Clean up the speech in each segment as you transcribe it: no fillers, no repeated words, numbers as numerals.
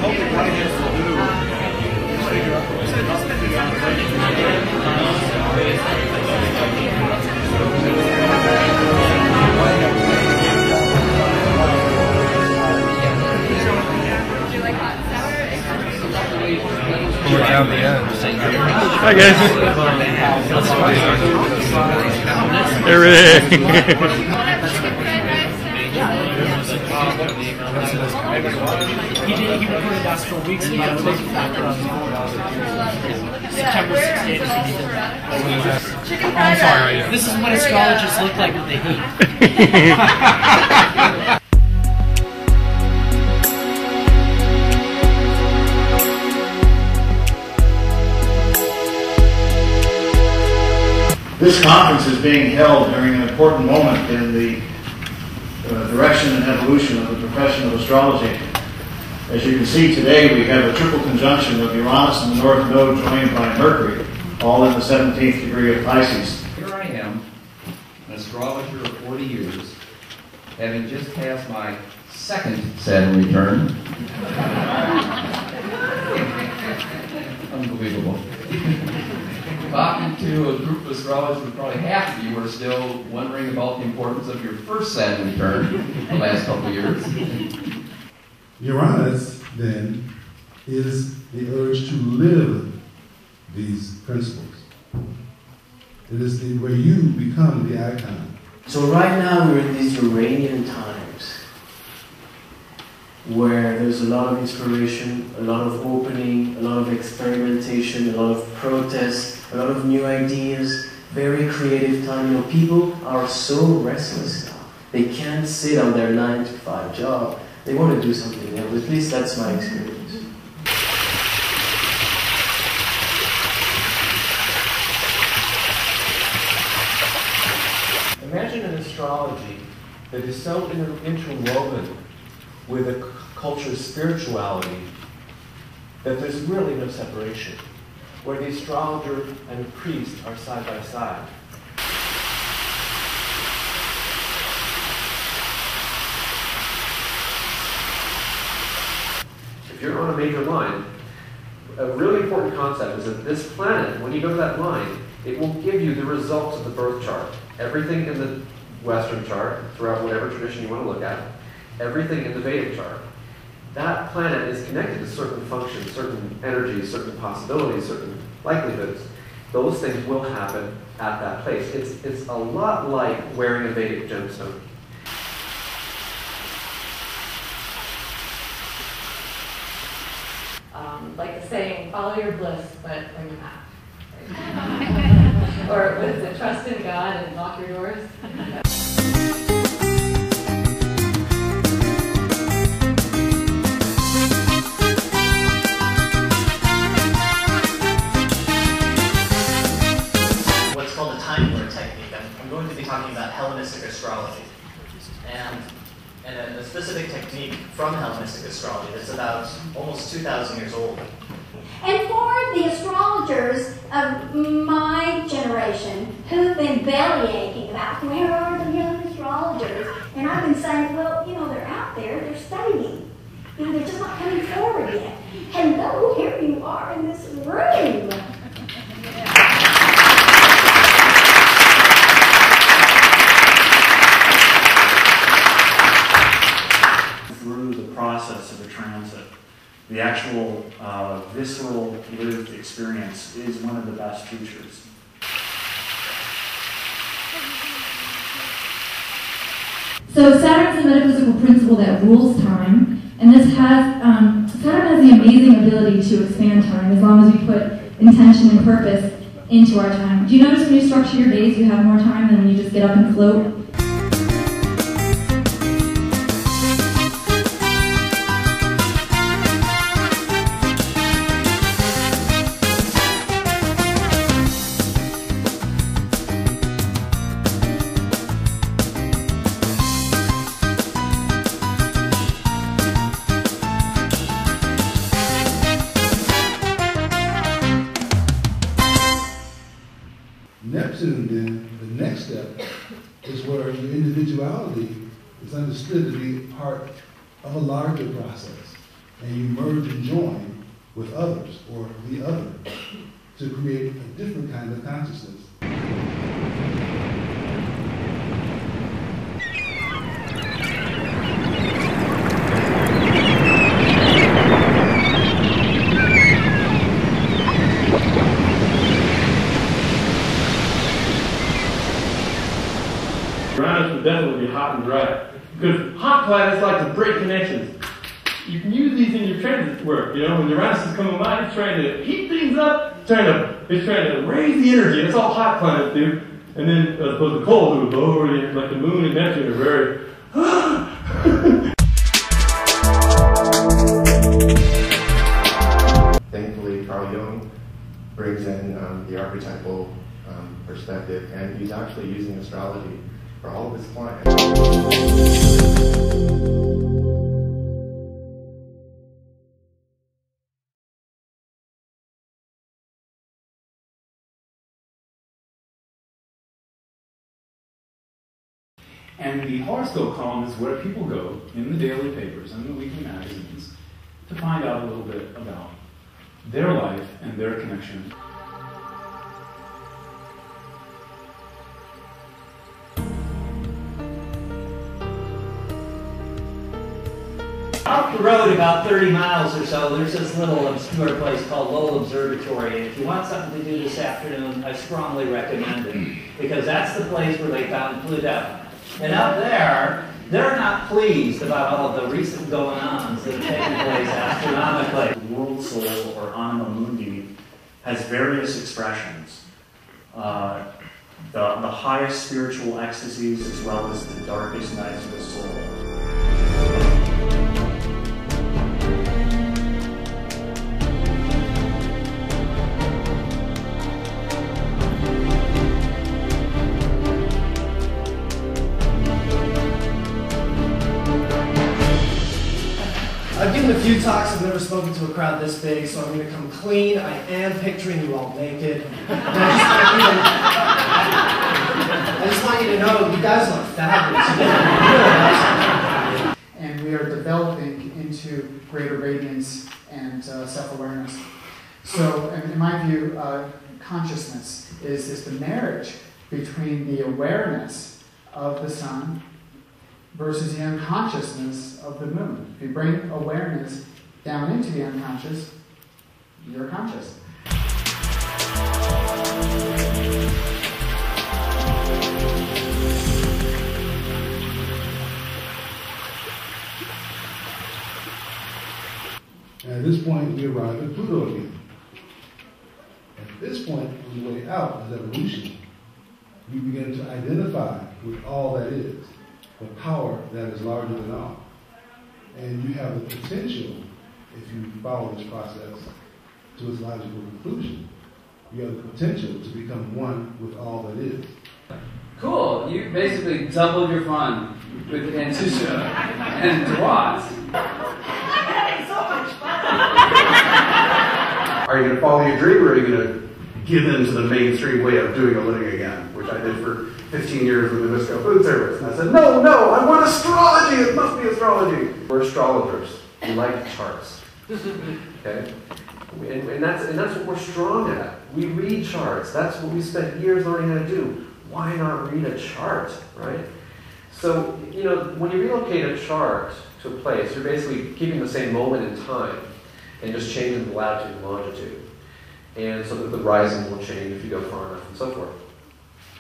We're down the end. Hi guys. Everything. He recorded us for weeks about September 16th. I'm sorry. This is what astrologers look like when they eat. This conference is being held during an important moment in the direction and evolution of the profession of astrology. As you can see today, we have a triple conjunction of Uranus and the North Node joined by Mercury, all in the 17th degree of Pisces. Here I am, an astrologer of 40 years, having just passed my second Saturn return. Unbelievable. Talking to a group of astrologers, probably half of you are still wondering about the importance of your first Saturn return the last couple of years. Uranus, then, is the urge to live these principles. It is where you become the icon. So right now we're in these Uranian times where there's a lot of inspiration, a lot of opening, a lot of experimentation, a lot of protest, a lot of new ideas, very creative time. You know, people are so restless now. They can't sit on their 9-to-5 job. They want to do something else. At least that's my experience. Imagine an astrology that is so interwoven with a culture's spirituality that there's really no separation, where the astrologer and the priest are side by side. If you're on a major line, a really important concept is that this planet, when you go to that line, it will give you the results of the birth chart. Everything in the Western chart, throughout whatever tradition you want to look at, everything in the Vedic chart. That planet is connected to certain functions, certain energies, certain possibilities, certain likelihoods. Those things will happen at that place. It's a lot like wearing a Vedic gemstone. Like the saying, follow your bliss, but bring it back. Right? Or what is it, trust in God and lock your doors? What's called the time blur technique. I'm going to be talking about Hellenistic astrology. And a specific technique from Hellenistic astrology that's about almost 2,000 years old. And for the astrologers of my generation who've been bellyaching about where are the young astrologers, and I've been saying, well, you know, they're out there, they're studying. You know, they're just not coming forward yet. Hello, here you are in this room. Through the process of a transit, the actual visceral lived experience is one of the best features. So Saturn is a metaphysical principle that rules time, and this has Saturn has the amazing ability to expand time as long as we put intention and purpose into our time. Do you notice when you structure your days, you have more time than when you just get up and float? Neptune, then, the next step is where your individuality is understood to be part of a larger process. and you merge and join with others or the other to create a different kind of consciousness. Uranus would definitely be hot and dry. Because hot planets like to break connections. You can use these in your transit work. You know, when Uranus is coming by, it's trying to heat things up, it's trying to raise the energy. That's all hot planets do. And then, as opposed to cold, it would lower the, like the moon and Neptune are very. Thankfully, Carl Jung brings in the archetypal perspective, and he's actually using astrology for all of his clients. And the horoscope column is where people go in the daily papers and the weekly magazines to find out a little bit about their life and their connection. Up the road about 30 miles or so, there's this little obscure place called Lowell Observatory, and if you want something to do this afternoon, I strongly recommend it, because that's the place where they found Pluto. And up there, they're not pleased about all of the recent going-ons that have taken place astronomically. The world soul, or anima mundi, has various expressions. The highest spiritual ecstasies as well as the darkest nights of the soul. I've given a few talks, I've never spoken to a crowd this big, so I'm going to come clean. I am picturing you all naked. And I just want you to know, you guys look fabulous. And we are developing into greater radiance and self-awareness. So, in my view, consciousness is the marriage between the awareness of the sun versus the unconsciousness of the moon. If you bring awareness down into the unconscious, you're conscious. And at this point, we arrive at Pluto again. At this point, on the way out of evolution, we begin to identify with all that is, the power that is larger than all. And you have the potential, if you follow this process to its logical conclusion, you have the potential to become one with all that is. Cool. You basically doubled your fun with Antisha and Dewat. Are you going to follow your dream, or are you going to give in to the mainstream way of doing a living again, which I did for 15 years with the Visco Food Service? And I said, no, I want astrology. It must be astrology. We're astrologers. We like charts. Okay? And that's what we're strong at. We read charts. That's what we spent years learning how to do. Why not read a chart, right? So, when you relocate a chart to a place, you're basically keeping the same moment in time and just changing the latitude and longitude. And so that the rising will change if you go far enough and so forth.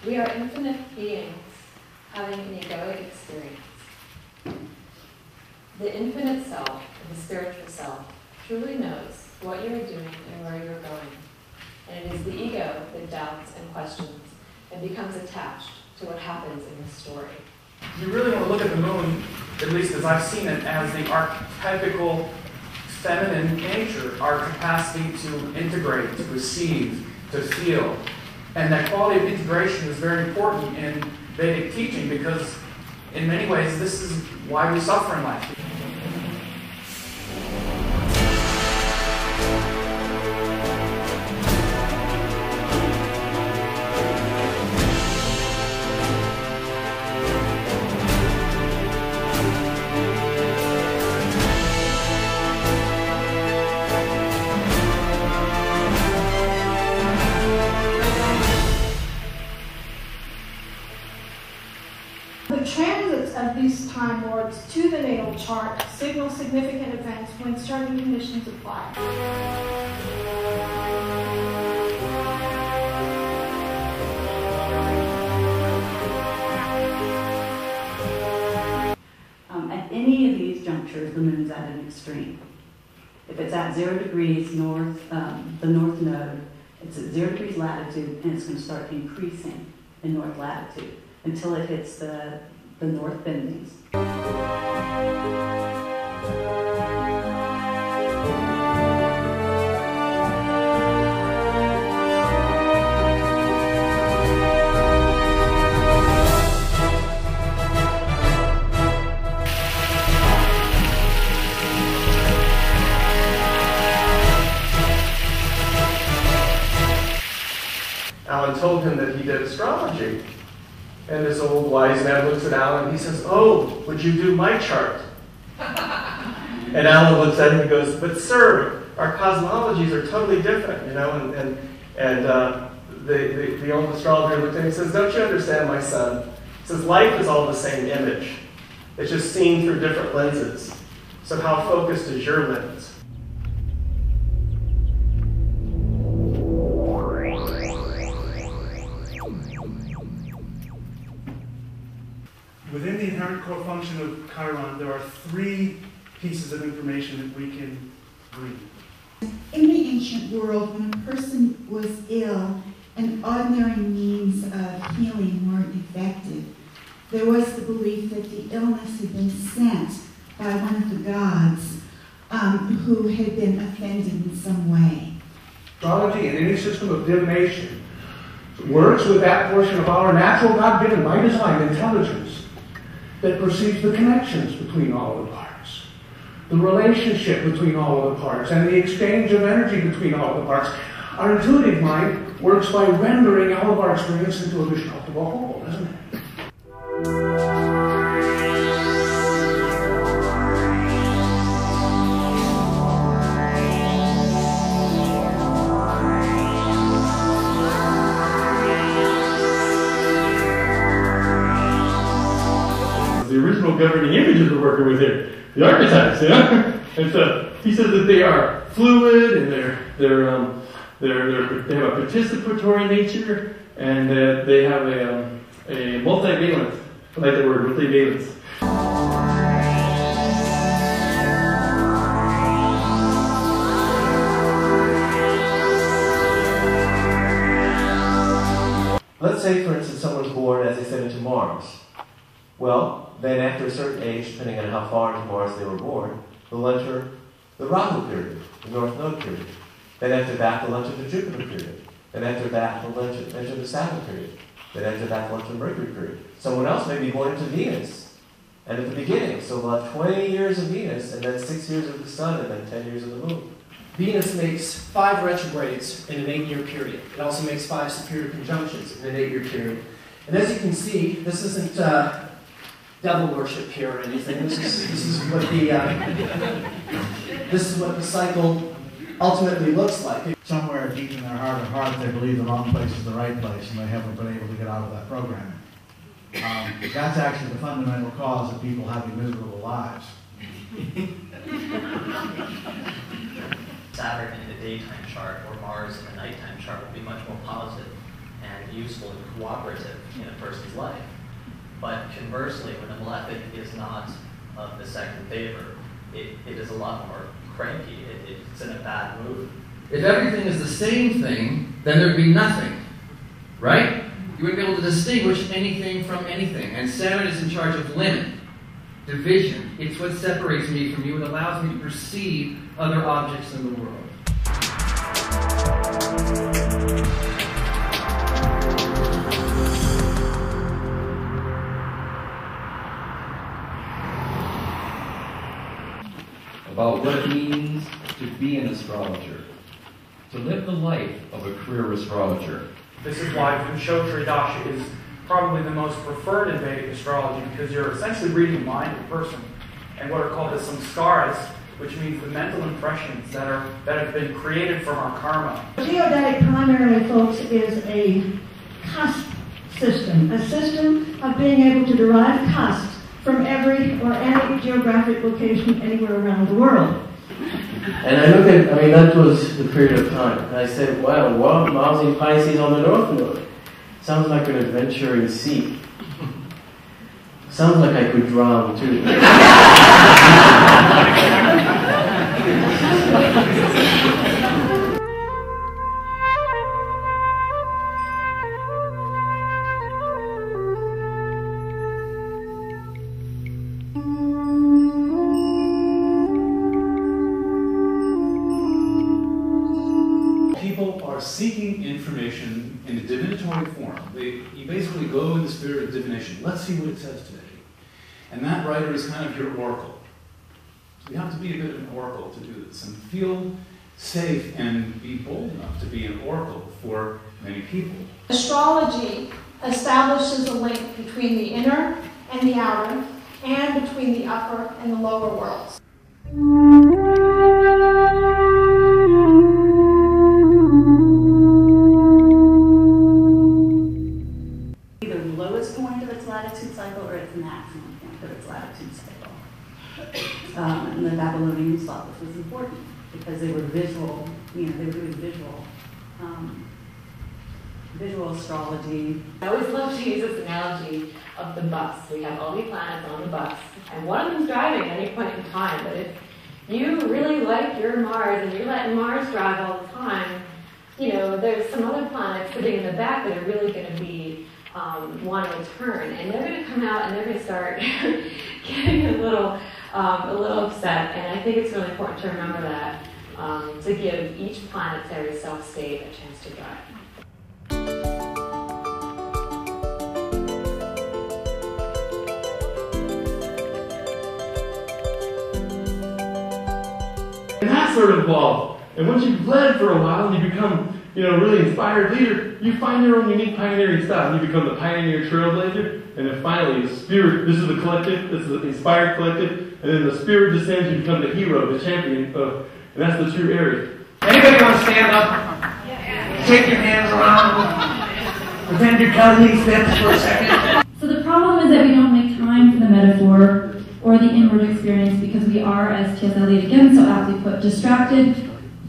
We are infinite beings having an egoic experience. The infinite self, the spiritual self, truly knows what you are doing and where you are going. And it is the ego that doubts and questions and becomes attached to what happens in the story. You really want to look at the moon, at least as I've seen it, as the archetypical feminine nature, our capacity to integrate, to receive, to feel. And that quality of integration is very important in Vedic teaching, because in many ways this is why we suffer in life. transits of these time lords to the natal chart signal significant events when certain conditions apply. At any of these junctures, the moon's at an extreme. If it's at 0 degrees north, the north node, it's at 0 degrees latitude, and it's going to start increasing in north latitude until it hits the north bendings. Alan told him that he did astrology. And this old wise man looks at Alan and he says, "Oh, would you do my chart?" And Alan looks at him and goes, "But sir, our cosmologies are totally different, you know." And the old astrologer looked at him and says, "Don't you understand, my son?" He says, "Life is all the same image. It's just seen through different lenses. So how focused is your lens?" Within the inherent core function of Chiron, there are 3 pieces of information that we can glean. In the ancient world, when a person was ill and ordinary means of healing weren't effective, there was the belief that the illness had been sent by one of the gods who had been offended in some way. Astrology and any system of divination works with that portion of our natural, God-given, by design, intelligence that perceives the connections between all of the parts, the relationship between all of the parts, and the exchange of energy between all of the parts. Our intuitive mind works by rendering all of our experience into a destructible whole, doesn't it? The original governing images we're working with here, the archetypes, you know? And so he says that they are fluid and they have a participatory nature and that they have a multivalence. I like the word multivalence. Let's say, for instance, someone's born, as they said, into Mars. Well, then after a certain age, depending on how far into Mars they were born, they'll enter the Rahu period, the North Node period. Then after that, they'll enter the Jupiter period. Then after that, they'll enter the Saturn period. Then after that, they'll enter the Mercury period. Someone else may be born into Venus, and at the beginning, so they'll have 20 years of Venus, and then 6 years of the Sun, and then 10 years of the Moon. Venus makes 5 retrogrades in an 8-year period. It also makes 5 superior conjunctions in an 8-year period. And as you can see, this isn't devil worship here or anything. This is what the cycle ultimately looks like. Somewhere deep in their heart of hearts, they believe the wrong place is the right place, and they haven't been able to get out of that programming. That's actually the fundamental cause of people having miserable lives. Saturn in the daytime chart or Mars in the nighttime chart would be much more positive and useful and cooperative in a person's life. But conversely, when a malefic is not of the second favor, it is a lot more cranky. It's in a bad mood. If everything is the same thing, then there'd be nothing, right? You wouldn't be able to distinguish anything from anything. And Saturn is in charge of limit, division. It's what separates me from you and allows me to perceive other objects in the world. About what it means to be an astrologer, to live the life of a career astrologer. This is why Vinchotri Dasha is probably the most preferred in Vedic astrology, because you're essentially reading the mind of a person and what are called the samskaras, which means the mental impressions that have been created from our karma. Geodetic primarily, folks, is a cusp system, a system of being able to derive cost from every or any geographic location anywhere around the world. And I look at, that was the period of time. And I said, wow, Mars in Pisces on the North Node. Sounds like an adventuring sea. Sounds like I could drown too. People are seeking information in a divinatory form. You basically go in the spirit of divination. Let's see what it says today. And that writer is kind of your oracle. So you have to be a bit of an oracle to do this and feel safe and be bold enough to be an oracle for many people. Astrology establishes a link between the inner and the outer, and between the upper and the lower worlds. Either the lowest point of its latitude cycle or its maximum point of its latitude cycle. And the Babylonians thought this was important because they were visual, they were doing visual astrology. I always love to use this analogy of the bus. We have all these planets on the bus, and one of them's driving at any point in time. But if you really like your Mars and you're letting Mars drive all the time, there's some other planets sitting in the back that are really going to be wanting to turn, and they're going to come out and they're going to start getting a little upset. And I think it's really important to remember that to give each planetary self-state a chance to drive. And that's sort of evolved. And once you've led for a while and you become, a really inspired leader, you find your own unique pioneering style. You become the pioneer trailblazer, and then finally, the spirit. This is the collective. This is the inspired collective, and then the spirit descends. You become the hero, the champion, and that's the true area. Anybody want to stand up? Shake your hands around. Pretend you're counting these steps for a second. So the problem is that we don't make time for the metaphor or the inward experience because we are, as T.S. Eliot again so aptly put, distracted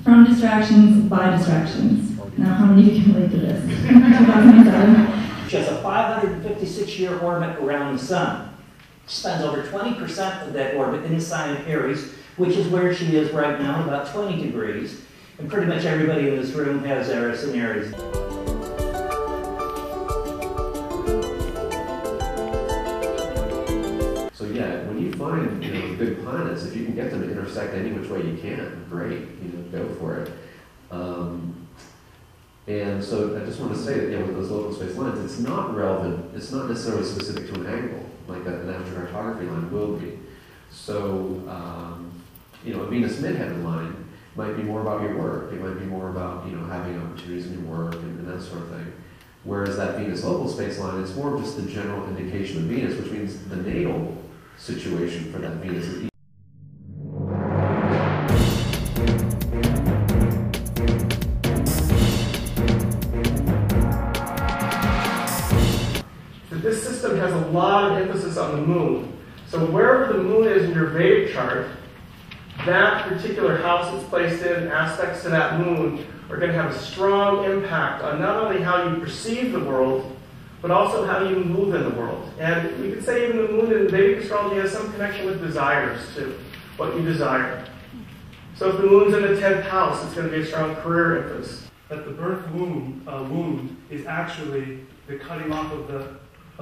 from distractions by distractions. Now, how many of you can relate to this? 2007. She has a 556-year orbit around the sun. Spends over 20% of that orbit in the sign of Aries, which is where she is right now, about 20 degrees. And pretty much everybody in this room has Eris and Aries. So yeah, when you find good planets, if you can get them to intersect any which way you can, great. Go for it. And so I just want to say that with those local space lines, it's not relevant. It's not necessarily specific to an angle like an astrocartography line will be. So a Venus midheaven line might be more about your work. It might be more about having opportunities in your work and that sort of thing. Whereas that Venus local space line is more of just the general indication of Venus, which means the natal situation for that Venus is. This system has a lot of emphasis on the moon. So wherever the moon is in your Vedic chart, that particular house it's placed in, aspects to that moon, are going to have a strong impact on not only how you perceive the world, but also how you move in the world. And we could say even the moon in Vedic astrology has some connection with desires too, what you desire. So if the moon's in the 10th house, it's going to be a strong career interest. That the birth wound is actually the cutting off of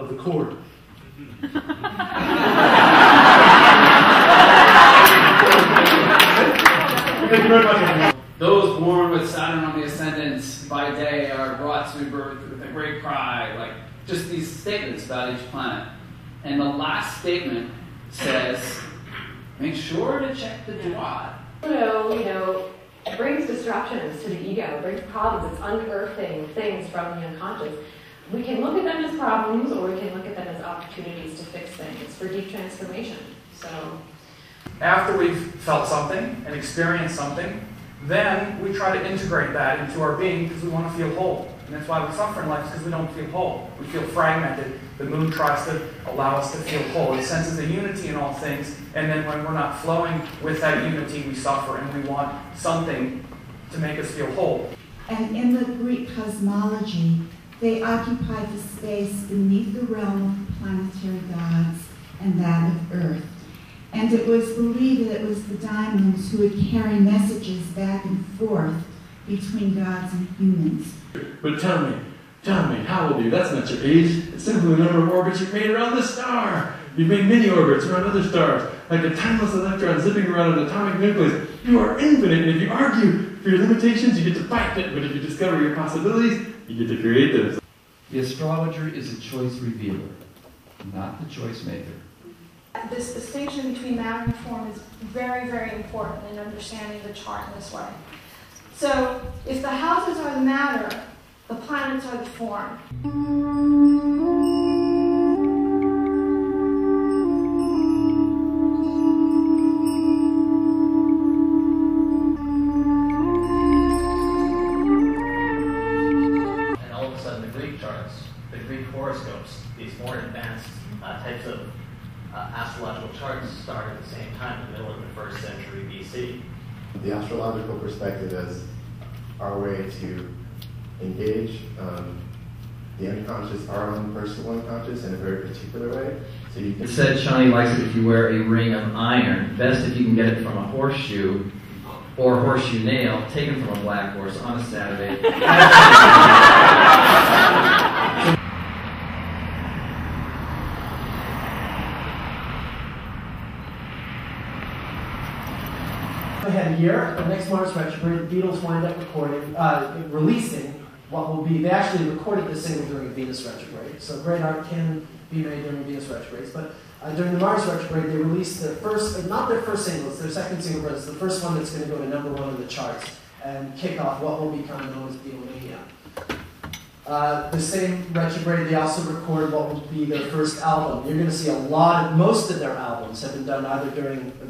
the cord. Thank you very much. Those born with Saturn on the ascendant by day are brought to birth with a great cry, like just these statements about each planet. And the last statement says, make sure to check the Jawad. It brings disruptions to the ego, it brings problems, it's unearthing things from the unconscious. We can look at them as problems, or we can look at them as opportunities to fix things for deep transformation. So, after we've felt something and experienced something, then we try to integrate that into our being because we want to feel whole. And that's why we suffer in life, is because we don't feel whole. We feel fragmented. The moon tries to allow us to feel whole. It senses a unity in all things, and then when we're not flowing with that unity, we suffer, and we want something to make us feel whole. And in the Greek cosmology, they occupied the space beneath the realm of planetary gods and that of Earth. And it was believed that it was the diamonds who would carry messages back and forth between gods and humans. But tell me, how old are you? That's not your age. It's simply the number of orbits you've made around the star. You've made many orbits around other stars, like a timeless electron zipping around an atomic nucleus. You are infinite, and if you argue for your limitations, you get to fight it. But if you discover your possibilities, you get to create them. The astrologer is a choice revealer, not the choice maker. This distinction between matter and form is very, very important in understanding the chart in this way. So, if the houses are the matter, the planets are the form. And all of a sudden, the Greek charts, the Greek horoscopes, these more advanced types of astrological charts start at the same time, in the middle of the 1st century BC. The astrological perspective is our way to engage the unconscious, our own personal unconscious, in a very particular way. So you can. It said Shani likes it if you wear a ring of iron. Best if you can get it from a horseshoe or horseshoe nail taken from a black horse on a Saturday. Ahead here, the next Mars retrograde, the Beatles wind up releasing what will be, they actually recorded this single during Venus retrograde, so great art can be made during Venus retrogrades, but during the Mars retrograde they released their first, not their first single, it's their second single, but it's the first one that's going to go to #1 in the charts and kick off what will become known as Beatlemania. The same retrograde, they also recorded what will be their first album. You're going to see most of their albums have been done either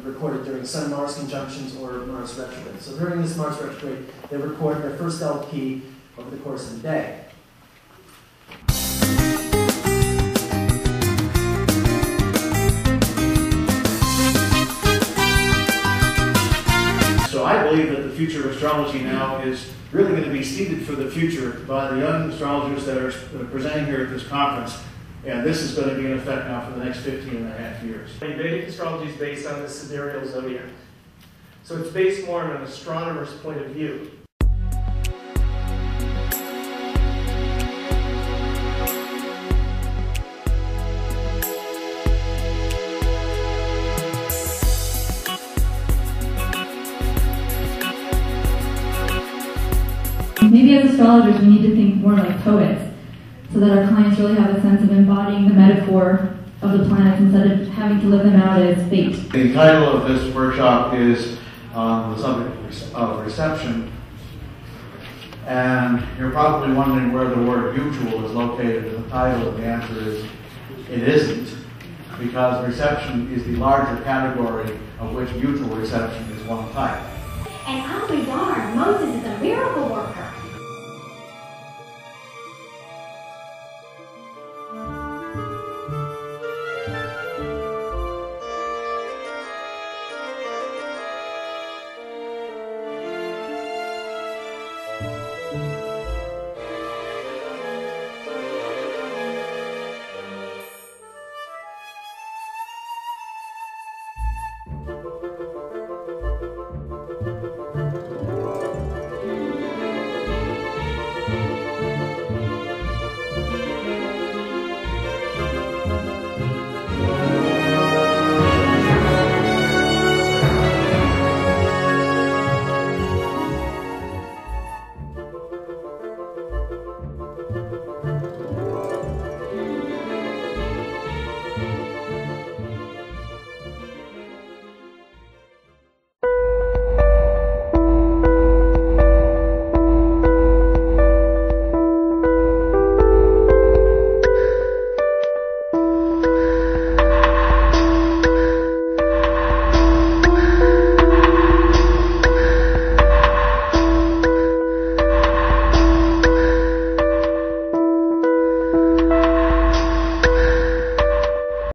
recorded during Sun-Mars conjunctions or Mars retrograde. So during this Mars retrograde, they recorded their first LP over the course of the day. So I believe that the future of astrology now is really going to be seeded for the future by the young astrologers that are presenting here at this conference. And this is going to be in effect now for the next 15.5 years. Vedic astrology is based on the sidereal zodiac. So it's based more on an astronomer's point of view. Maybe as astrologers we need to think more like poets, so that our clients really have a sense of embodying the metaphor of the planets instead of having to live them out as fate. The title of this workshop is on the subject of reception, and you're probably wondering where the word mutual is located in the title, and the answer is it isn't, because reception is the larger category of which mutual reception is one type. And oh my darn, Moses is a miracle worker.